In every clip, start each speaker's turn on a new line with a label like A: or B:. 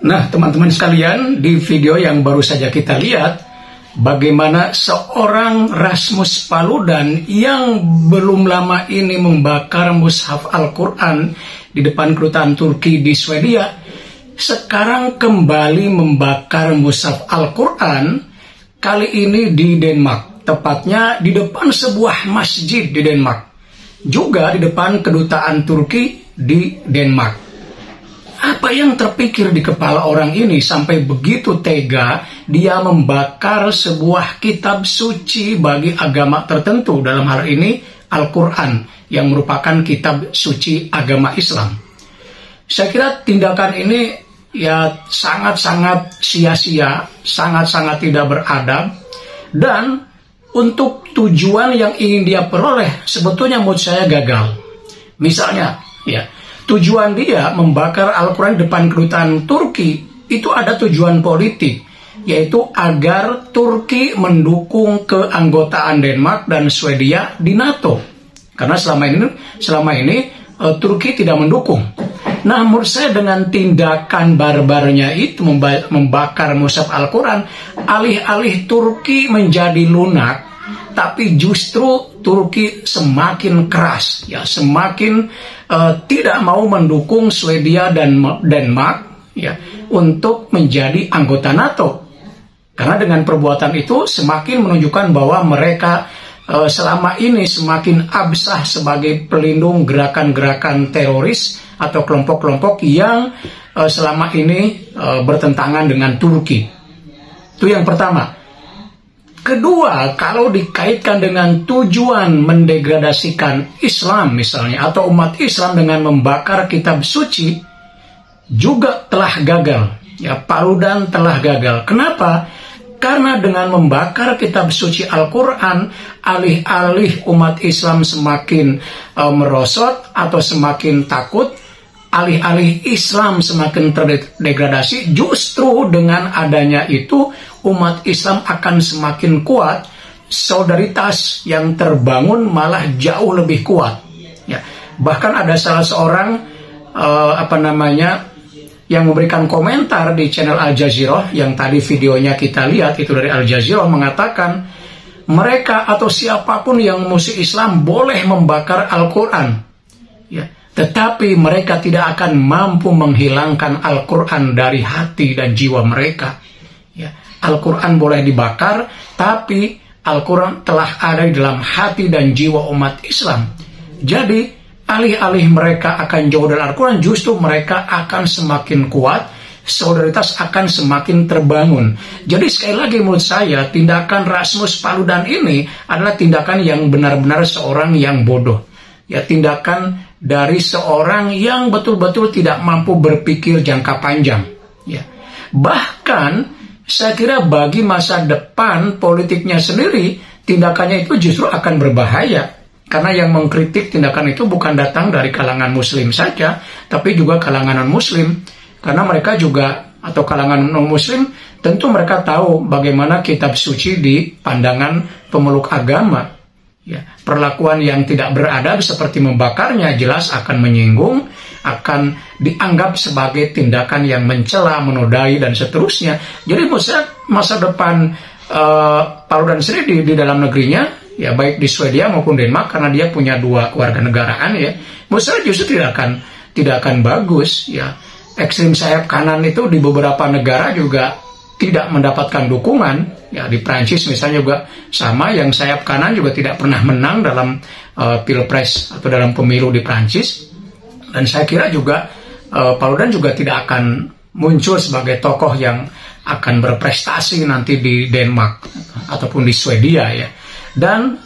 A: Nah, teman-teman sekalian, di video yang baru saja kita lihat, bagaimana seorang Rasmus Paludan yang belum lama ini membakar mushaf Al-Quran di depan kedutaan Turki di Swedia, sekarang kembali membakar mushaf Al-Quran, kali ini di Denmark, tepatnya di depan sebuah masjid di Denmark, juga di depan kedutaan Turki di Denmark. Apa yang terpikir di kepala orang ini sampai begitu tega dia membakar sebuah kitab suci bagi agama tertentu, dalam hal ini Al-Quran yang merupakan kitab suci agama Islam. Saya kira tindakan ini ya sangat-sangat sia-sia, sangat-sangat tidak beradab, dan untuk tujuan yang ingin dia peroleh sebetulnya menurut saya gagal. Misalnya ya, tujuan dia membakar Al-Quran di depan kedutaan Turki itu ada tujuan politik, yaitu agar Turki mendukung keanggotaan Denmark dan Swedia di NATO. Karena selama ini Turki tidak mendukung. Nah, menurut saya dengan tindakan barbarnya itu membakar mushaf Al-Quran, alih-alih Turki menjadi lunak, tapi justru Turki semakin keras, ya semakin tidak mau mendukung Swedia dan Denmark ya untuk menjadi anggota NATO. Karena dengan perbuatan itu semakin menunjukkan bahwa mereka selama ini semakin absah sebagai pelindung gerakan-gerakan teroris atau kelompok-kelompok yang selama ini bertentangan dengan Turki. Itu yang pertama. Kedua, kalau dikaitkan dengan tujuan mendegradasikan Islam misalnya, atau umat Islam dengan membakar kitab suci, juga telah gagal. Ya, Paludan telah gagal. Kenapa? Karena dengan membakar kitab suci Al-Quran, alih-alih umat Islam semakin merosot atau semakin takut, alih-alih Islam semakin terdegradasi, justru dengan adanya itu umat Islam akan semakin kuat, solidaritas yang terbangun malah jauh lebih kuat. Ya, bahkan ada salah seorang yang memberikan komentar di channel Al Jazeera yang tadi videonya kita lihat itu dari Al Jazeera, mengatakan mereka atau siapapun yang musuh Islam boleh membakar Al-Quran. Ya. Tetapi mereka tidak akan mampu menghilangkan Al-Quran dari hati dan jiwa mereka. Ya, Al-Quran boleh dibakar, tapi Al-Quran telah ada di dalam hati dan jiwa umat Islam. Jadi, alih-alih mereka akan jauh dari Al-Quran, justru mereka akan semakin kuat, solidaritas akan semakin terbangun. Jadi sekali lagi menurut saya, tindakan Rasmus Paludan ini adalah tindakan yang benar-benar seorang yang bodoh. Ya, tindakan dari seorang yang betul-betul tidak mampu berpikir jangka panjang. Ya. Bahkan saya kira bagi masa depan politiknya sendiri, tindakannya itu justru akan berbahaya. Karena yang mengkritik tindakan itu bukan datang dari kalangan Muslim saja, tapi juga kalangan non-Muslim. Karena mereka juga, atau kalangan non-Muslim, tentu mereka tahu bagaimana kitab suci di pandangan pemeluk agama. Ya, perlakuan yang tidak beradab seperti membakarnya jelas akan menyinggung, akan dianggap sebagai tindakan yang mencela, menodai, dan seterusnya. Jadi masa depan Paludan sendiri di dalam negerinya, ya baik di Swedia maupun Denmark, karena dia punya dua kewarganegaraan ya, menurut saya justru tidak akan bagus. Ya, ekstrem sayap kanan itu di beberapa negara juga tidak mendapatkan dukungan. Ya, di Prancis misalnya juga sama, yang sayap kanan juga tidak pernah menang dalam pilpres atau dalam pemilu di Prancis. Dan saya kira juga Paludan juga tidak akan muncul sebagai tokoh yang akan berprestasi nanti di Denmark ataupun di Swedia ya. Dan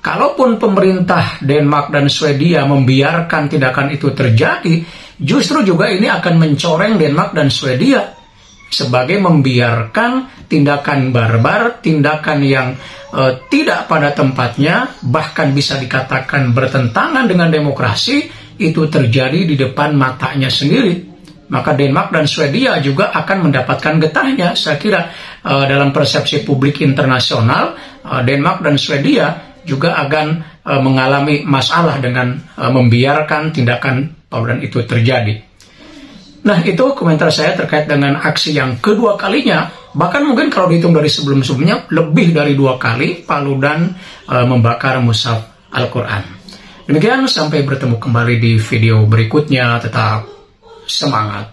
A: kalaupun pemerintah Denmark dan Swedia membiarkan tindakan itu terjadi, justru juga ini akan mencoreng Denmark dan Swedia sebagai membiarkan tindakan barbar, tindakan yang tidak pada tempatnya, bahkan bisa dikatakan bertentangan dengan demokrasi, itu terjadi di depan matanya sendiri. Maka Denmark dan Swedia juga akan mendapatkan getahnya. Saya kira dalam persepsi publik internasional, Denmark dan Swedia juga akan mengalami masalah dengan membiarkan tindakan Paludan itu terjadi. Nah, itu komentar saya terkait dengan aksi yang kedua kalinya. Bahkan mungkin kalau dihitung dari sebelum-sebelumnya, lebih dari 2 kali Paludan membakar mushaf Al-Quran. Demikian, sampai bertemu kembali di video berikutnya. Tetap semangat.